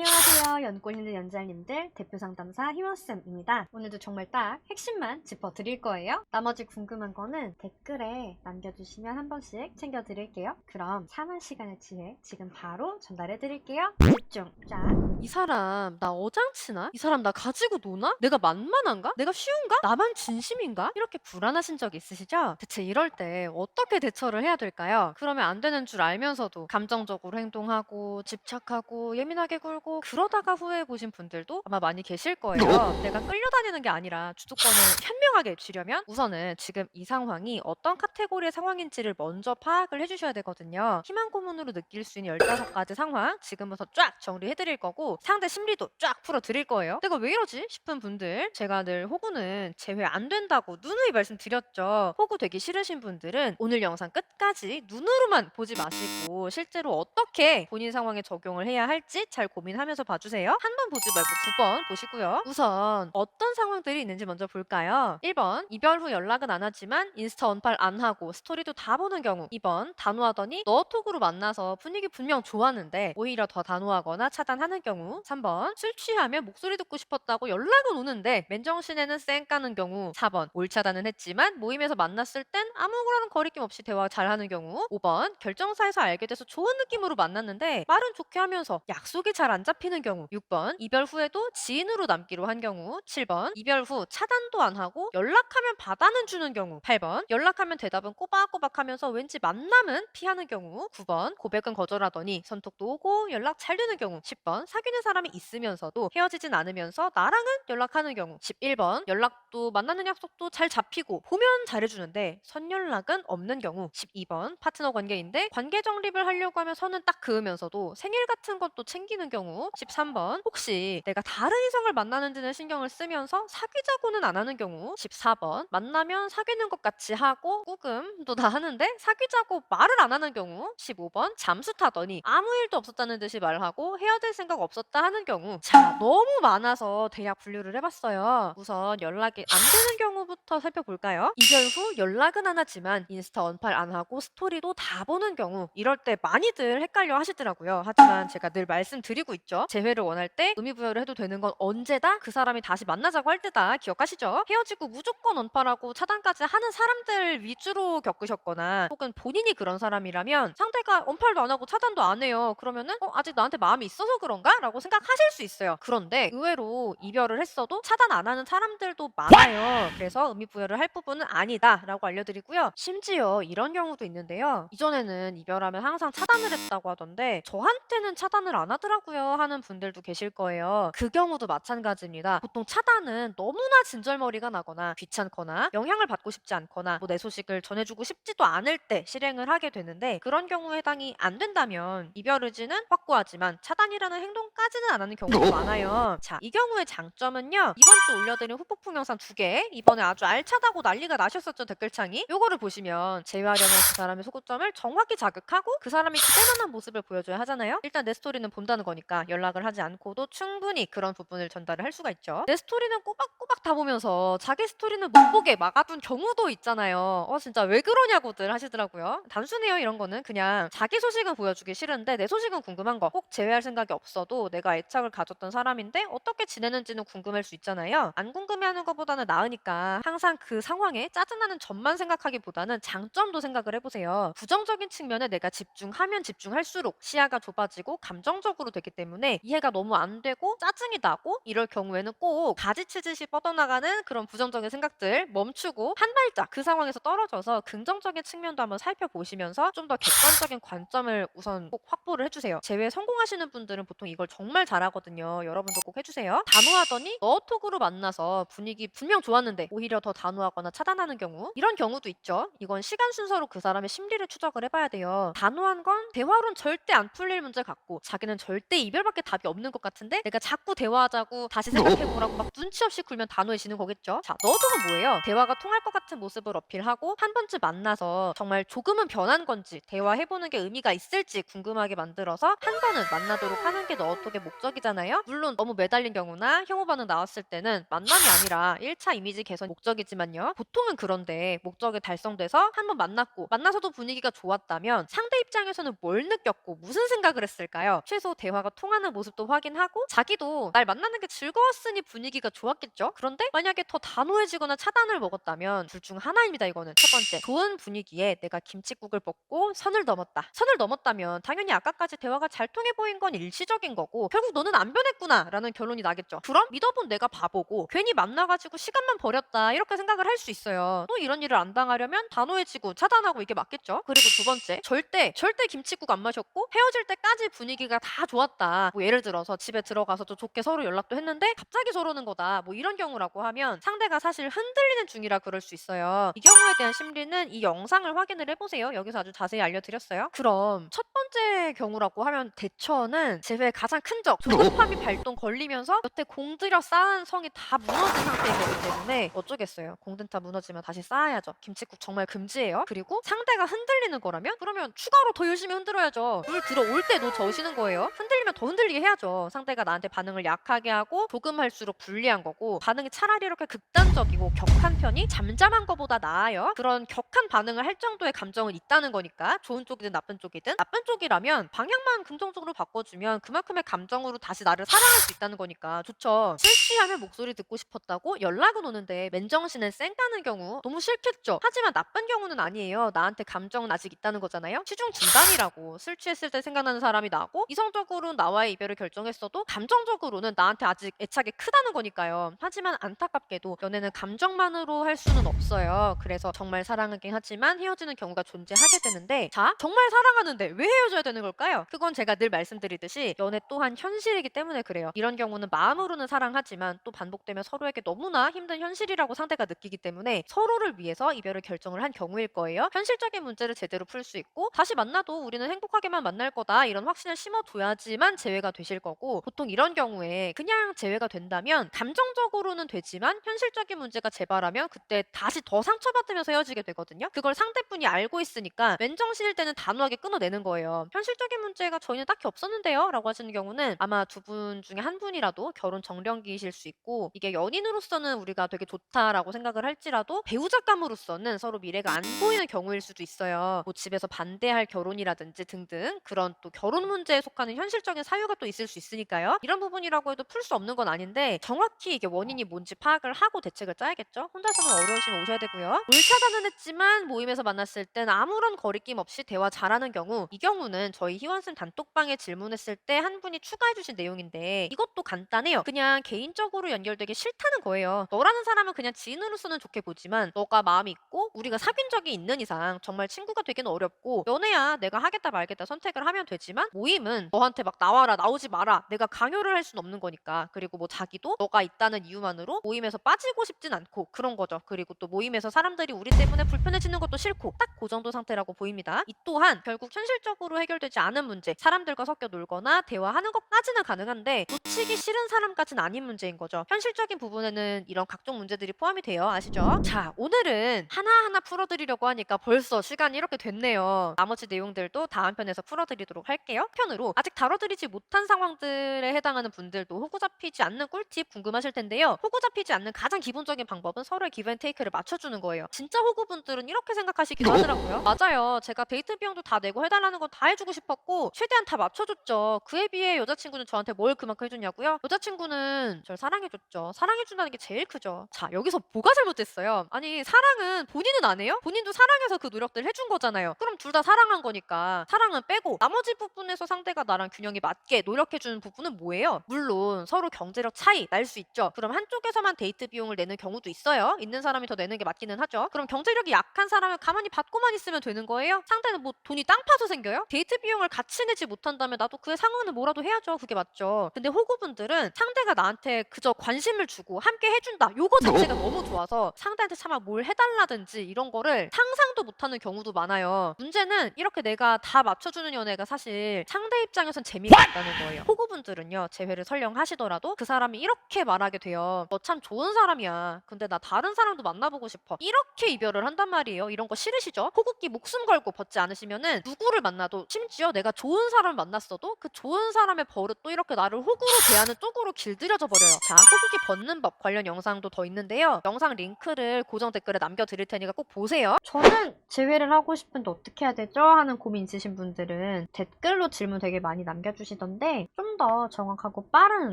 안녕하세요. 연골님들 연잘님들 대표 상담사 희원쌤입니다. 오늘도 정말 딱 핵심만 짚어드릴 거예요. 나머지 궁금한 거는 댓글에 남겨주시면 한 번씩 챙겨드릴게요. 그럼 참은 시간을 지해 지금 바로 전달해드릴게요. 집중. 자, 이 사람 나 어장치나? 이 사람 나 가지고 노나? 내가 만만한가? 내가 쉬운가? 나만 진심인가? 이렇게 불안하신 적 있으시죠? 대체 이럴 때 어떻게 대처를 해야 될까요? 그러면 안 되는 줄 알면서도 감정적으로 행동하고 집착하고 예민하게 굴고 그러다가 후회해 보신 분들도 아마 많이 계실 거예요. 내가 끌려다니는 게 아니라 주도권을 현명하게 쥐려면 우선은 지금 이 상황이 어떤 카테고리의 상황인지를 먼저 파악을 해주셔야 되거든요. 희망 고문으로 느낄 수 있는 15가지 상황 지금부터 쫙 정리해 드릴 거고 상대 심리도 쫙 풀어 드릴 거예요. 내가 왜 이러지 싶은 분들, 제가 늘 호구는 제외 안 된다고 누누이 말씀드렸죠. 호구 되기 싫으신 분들은 오늘 영상 끝까지 눈으로만 보지 마시고 실제로 어떻게 본인 상황에 적용을 해야 할지 잘 고민하면서 봐주세요. 한 번 보지 말고 2번 보시고요. 우선 어떤 상황들이 있는지 먼저 볼까요? 1번 이별 후 연락은 안 하지만 인스타 언팔 안 하고 스토리도 다 보는 경우. 2번 단호하더니 너톡으로 만나서 분위기 분명 좋았는데 오히려 더 단호하거나 차단하는 경우. 3번 술 취하면 목소리 듣고 싶었다고 연락은 오는데 맨정신에는 쌩 까는 경우. 4번 올 차단은 했지만 모임에서 만났을 땐 아무런 거리낌 없이 대화 잘하는 경우. 5번 결정사에서 알게 돼서 좋은 느낌으로 만났는데 말은 좋게 하면서 약속이 잘 안 잡히는 경우. 6번 이별 후에도 지인으로 남기로 한 경우. 7번 이별 후 차단도 안 하고 연락하면 받아는 주는 경우. 8번 연락하면 대답은 꼬박꼬박 하면서 왠지 만남은 피하는 경우. 9번 고백은 거절하더니 선톡도 오고 연락 잘 되는 경우. 10번 사귀는 사람이 있으면서도 헤어지진 않으면서 나랑은 연락하는 경우. 11번 연락도 만나는 약속도 잘 잡히고 보면 잘해주는데 선연락은 없는 경우. 12번 파트너 관계인데 관계 정립을 하려고 하면 선은 딱 그으면서도 생일 같은 것도 챙기는 경우. 13번 혹시 내가 다른 이성을 만나는지는 신경을 쓰면서 사귀자고는 안 하는 경우. 14번 만나면 사귀는 것 같이 하고 꾸금도 다 하는데 사귀자고 말을 안 하는 경우. 15번 잠수 타더니 아무 일도 없었다는 듯이 말하고 헤어질 생각 없었다 하는 경우. 자, 너무 많아서 대략 분류를 해봤어요. 우선 연락이 안 되는 경우부터 살펴볼까요? 이별 후 연락은 안 하지만 인스타 언팔 안 하고 스토리도 다 보는 경우. 이럴 때 많이들 헷갈려 하시더라고요. 하지만 제가 늘 말씀드리고 있죠. 재회를 원할 때 의미부여를 해도 되는 건 언제다? 그 사람이 다시 만나자고 할 때다. 기억하시죠? 헤어지고 무조건 언팔하고 차단까지 하는 사람들 위주로 겪으셨거나 혹은 본인이 그런 사람이라면 상대가 언팔도 안 하고 차단도 안 해요. 그러면은 아직 나한테 마음이 있어서 그런가? 라고 생각하실 수 있어요. 그런데 의외로 이별을 했어도 차단 안 하는 사람들도 많아요. 그래서 의미부여를 할 부분은 아니다 라고 알려드리고요. 심지어 이런 경우도 있는데요. 이전에는 이별하면 항상 차단을 했다고 하던데 저한테는 차단을 안 하더라고요 하는 분들도 계실 거예요. 그 경우도 마찬가지입니다. 보통 차단은 너무나 진절머리가 나거나 귀찮거나 영향을 받고 싶지 않거나 뭐 내 소식을 전해주고 싶지도 않을 때 실행을 하게 되는데 그런 경우에 해당이 안 된다면 이별 의지는 확고하지만 차단이라는 행동까지는 안 하는 경우도 많아요. 자, 이 경우의 장점은요. 이번 주 올려드린 후폭풍 영상 2개 이번에 아주 알차다고 난리가 나셨었죠 댓글창이. 요거를 보시면 제외하려는 그 사람의 소구점을 정확히 자극하고 그 사람이 기대만한 모습을 보여줘야 하잖아요. 일단 내 스토리는 본다는 거니까 연락을 하지 않고도 충분히 그런 부분을 전달을 할 수가 있죠. 내 스토리는 꼬박꼬박 다 보면서 자기 스토리는 못 보게 막아둔 경우도 있잖아요. 진짜 왜 그러냐고들 하시더라고요. 단순해요 이런 거는. 그냥 자기 소식은 보여주기 싫은데 내 소식은 궁금한 거. 꼭 제외할 생각이 없어도 내가 애착을 가졌던 사람인데 어떻게 지내는지는 궁금할 수 있잖아요. 안 궁금해하는 것보다는 나으니까 항상 그 상황에 짜증나는 점만 생각하기보다는 장점도 생각을 해보세요. 부정적인 측면에 내가 집중하면 집중할수록 시야가 좁아지고 감정적으로 되기 때문에 이해가 너무 안 되고 짜증이 나고 이럴 경우에는 꼭 가지치듯이 뻗어나가는 그런 부정적인 생각들 멈추고 한 발짝 그 상황에서 떨어져서 긍정적인 측면도 한번 살펴보시면서 좀 더 객관적인 관점을 우선 꼭 확보를 해주세요. 제외 성공하시는 분들은 보통 이걸 정말 잘하거든요. 여러분도 꼭 해주세요. 단호하더니 너톡으로 만나서 분위기 분명 좋았는데 오히려 더 단호하거나 차단하는 경우. 이런 경우도 있죠. 이건 시간 순서로 그 사람의 심리를 추적을 해봐야 돼요. 단호한 건 대화로는 절대 안 풀릴 문제 같고 자기는 절대 이별밖에 답이 없는 것 같은데 내가 자꾸 대화하자고 다시 생각해보라고 막 눈치 없이 굴면 단호해지는 거겠죠. 자, 너도는 뭐예요? 대화가 통할 것 같은 모습을 어필하고 한 번쯤 만나서 정말 조금은 변한 건지 대화해보는 게 의미가 있을지 궁금하게 만들어서 한 번은 만나도록 하는 게 너톡의 목적이잖아요. 물론 너무 매달린 경우나 혐오 반응 나왔을 때는 만남이 아니라 1차 이미지 개선 목적이지만요. 보통은 그런데 목적이 달성돼서 한 번 만났고 만나서도 분위기가 좋았다면 상대 입장에서는 뭘 느꼈고 무슨 생각을 했을까요? 최소 대화가 통할 통하는 모습도 확인하고 자기도 날 만나는 게 즐거웠으니 분위기가 좋았겠죠. 그런데 만약에 더 단호해지거나 차단을 먹었다면 둘 중 하나입니다. 이거는 첫 번째, 좋은 분위기에 내가 김칫국을 먹고 선을 넘었다. 선을 넘었다면 당연히 아까까지 대화가 잘 통해 보인 건 일시적인 거고 결국 너는 안 변했구나 라는 결론이 나겠죠. 그럼 믿어본 내가 바보고 괜히 만나가지고 시간만 버렸다 이렇게 생각을 할 수 있어요. 또 이런 일을 안 당하려면 단호해지고 차단하고 이게 맞겠죠. 그리고 두 번째, 절대 김칫국 안 마셨고 헤어질 때까지 분위기가 다 좋았다. 뭐 예를 들어서 집에 들어가서도 좋게 서로 연락도 했는데 갑자기 저러는 거다. 뭐 이런 경우라고 하면 상대가 사실 흔들리는 중이라 그럴 수 있어요. 이 경우에 대한 심리는 이 영상을 확인을 해보세요. 여기서 아주 자세히 알려드렸어요. 그럼 첫 번째 경우라고 하면 대처는 제외의 가장 큰 적, 조급함이 발동 걸리면서 여태 공들여 쌓은 성이 다 무너진 상태인 거기 때문에 어쩌겠어요. 공든 다 무너지면 다시 쌓아야죠. 김칫국 정말 금지예요. 그리고 상대가 흔들리는 거라면 그러면 추가로 더 열심히 흔들어야죠. 물 들어올 때도 저으시는 거예요. 흔들리면 더 흔들리게 해야죠. 상대가 나한테 반응을 약하게 하고 조금 할수록 불리한 거고 반응이 차라리 이렇게 극단적이고 격한 편이 잠잠한 거보다 나아요. 그런 격한 반응을 할 정도의 감정은 있다는 거니까 좋은 쪽이든 나쁜 쪽이든 나쁜 쪽이라면 방향만 긍정적으로 바꿔주면 그만큼의 감정으로 다시 나를 사랑할 수 있다는 거니까 좋죠. 술 취하면 목소리 듣고 싶었다고 연락은 오는데 맨정신은 쌩까는 경우 너무 싫겠죠. 하지만 나쁜 경우는 아니에요. 나한테 감정은 아직 있다는 거잖아요. 시중 중단이라고 술 취했을 때 생각나는 사람이 나고 이성적으로는 나와의 이별을 결정했어도 감정적으로는 나한테 아직 애착이 크다는 거니까요. 하지만 안타깝게도 연애는 감정만으로 할 수는 없어요. 그래서 정말 사랑하긴 하지만 헤어지는 경우가 존재하게 되는데 자, 정말 사랑하는데 왜 헤어져야 되는 걸까요? 그건 제가 늘 말씀드리듯이 연애 또한 현실이기 때문에 그래요. 이런 경우는 마음으로는 사랑하지만 또 반복되면 서로에게 너무나 힘든 현실이라고 상대가 느끼기 때문에 서로를 위해서 이별을 결정을 한 경우일 거예요. 현실적인 문제를 제대로 풀 수 있고 다시 만나도 우리는 행복하게만 만날 거다 이런 확신을 심어둬야지만 재회가 되실 거고 보통 이런 경우에 그냥 재회가 된다면 감정적으로는 되지만 현실적인 문제가 재발하면 그때 다시 더 상처받으면서 헤어지게 되거든요. 그걸 상대분이 알고 있으니까 맨정신일 때는 단호하게 끊어내는 거예요. 현실적인 문제가 저희는 딱히 없었는데요 라고 하시는 경우는 아마 두 분 중에 한 분이라도 결혼 정년기이실 수 있고 이게 연인으로서는 우리가 되게 좋다라고 생각을 할지라도 배우자감으로서는 서로 미래가 안 보이는 경우일 수도 있어요. 뭐 집에서 반대할 결혼이라든지 등등 그런 또 결혼 문제에 속하는 현실적인 사유가 또 있을 수 있으니까요. 이런 부분이라고 해도 풀 수 없는 건 아닌데 정확히 이게 원인이 뭔지 파악을 하고 대책을 짜야겠죠. 혼자서는 어려우시면 오셔야 되고요. 물 차단은 했지만 모임에서 만났을 땐 아무런 거리낌 없이 대화 잘하는 경우 이 경우는 저희 희원쌤 단톡방에 질문했을 때 한 분이 추가해주신 내용인데 이것도 간단해요. 그냥 개인적으로 연결되기 싫다는 거예요. 너라는 사람은 그냥 지인으로서는 좋게 보지만 너가 마음이 있고 우리가 사귄 적이 있는 이상 정말 친구가 되기는 어렵고 연애야 내가 하겠다 말겠다 선택을 하면 되지만 모임은 너한테 막 나와라 나오지 마라 내가 강요를 할 수는 없는 거니까 그리고 뭐 자기도 너가 있다는 이유만으로 모임에서 빠지고 싶진 않고 그런 거죠. 그리고 또 모임에서 사람들이 우리 때문에 불편해지는 것도 싫고 딱 그 정도 상태라고 보입니다. 이 또한 결국 현실적으로 해결되지 않은 문제 사람들과 섞여 놀거나 대화하는 것까지는 가능한데 놓치기 싫은 사람까지는 아닌 문제인 거죠. 현실적인 부분에는 이런 각종 문제들이 포함이 돼요. 아시죠? 자, 오늘은 하나하나 풀어드리려고 하니까 벌써 시간이 이렇게 됐네요. 나머지 내용들도 다음 편에서 풀어드리도록 할게요. 편으로 아직 다뤄드리지 못한 상황들에 해당하는 분들도 호구 잡히지 않는 꿀팁 궁금하실 텐데요. 호구 잡히지 않는 가장 기본적인 방법은 서로의 기브앤테이크를 맞춰주는 거예요. 진짜 호구분들은 이렇게 생각하시기도 하더라고요. 맞아요. 제가 데이트 비용도 다 내고 해달라는 건 다 해주고 싶었고 최대한 다 맞춰줬죠. 그에 비해 여자친구는 저한테 뭘 그만큼 해줬냐고요? 여자친구는 절 사랑해줬죠. 사랑해준다는 게 제일 크죠. 자, 여기서 뭐가 잘못됐어요? 아니, 사랑은 본인은 안 해요? 본인도 사랑해서 그 노력들 해준 거잖아요. 그럼 둘 다 사랑한 거니까 사랑은 빼고 나머지 부분에서 상대가 나랑 균형이 맞게 노력해주는 부분은 뭐예요? 물론 서로 경제력 차이 날 수 있죠. 그럼 한쪽에서만 데이트 비용을 내는 경우도 있어요. 있는 사람이 더 내는 게 맞기는 하죠. 그럼 경제력이 약한 사람은 가만히 받고만 있으면 되는 거예요? 상대는 뭐 돈이 땅 파서 생겨요? 데이트 비용을 같이 내지 못한다면 나도 그의 상황은 뭐라도 해야죠. 그게 맞죠. 근데 호구분들은 상대가 나한테 그저 관심을 주고 함께 해준다. 요거 자체가 너무 좋아서 상대한테 차마 뭘 해달라든지 이런 거를 상상도 못하는 경우도 많아요. 문제는 이렇게 내가 다 맞춰주는 연애가 사실 상대 입장에선 재미가 없다는 거예요. 호구분들은요. 재회를 설령 하시더라도 그 사람이 이렇게 말하게 돼요. 너 참 좋은 사람이야. 근데 나 다른 사람도 만나보고 싶어. 이렇게 이별을 한단 말이에요. 이런 거 싫으시죠? 호구끼 목숨 걸고 벗지 않으시면은 누구를 만나도 심지어 내가 좋은 사람을 만났어도 그 좋은 사람의 버릇도 이렇게 나를 호구로 대하는 쪽으로 길들여져 버려요. 자, 호구끼 벗는 법 관련 영상도 더 있는데요. 영상 링크를 고정 댓글에 남겨드릴 테니까 꼭 보세요. 저는 재회를 하고 싶은데 어떻게 해야 되죠? 하는 고민 있으신 분들은 댓글로 질문 되게 많이 남겨주시면 해주시던데 좀 더 정확하고 빠른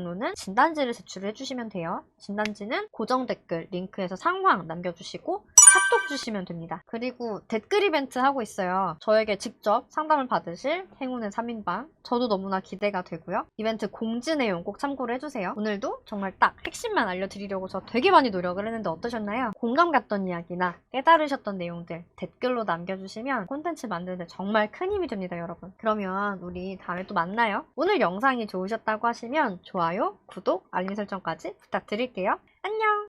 응원은 진단지를 제출을 해주시면 돼요. 진단지는 고정 댓글 링크에서 상황 남겨주시고 카톡 주시면 됩니다. 그리고 댓글 이벤트 하고 있어요. 저에게 직접 상담을 받으실 행운의 3인방 저도 너무나 기대가 되고요. 이벤트 공지 내용 꼭 참고를 해주세요. 오늘도 정말 딱 핵심만 알려드리려고 저 되게 많이 노력을 했는데 어떠셨나요? 공감 갔던 이야기나 깨달으셨던 내용들 댓글로 남겨주시면 콘텐츠 만드는데 정말 큰 힘이 됩니다, 여러분. 그러면 우리 다음에 또 만나요. 오늘 영상이 좋으셨다고 하시면 좋아요, 구독, 알림 설정까지 부탁드릴게요. 안녕!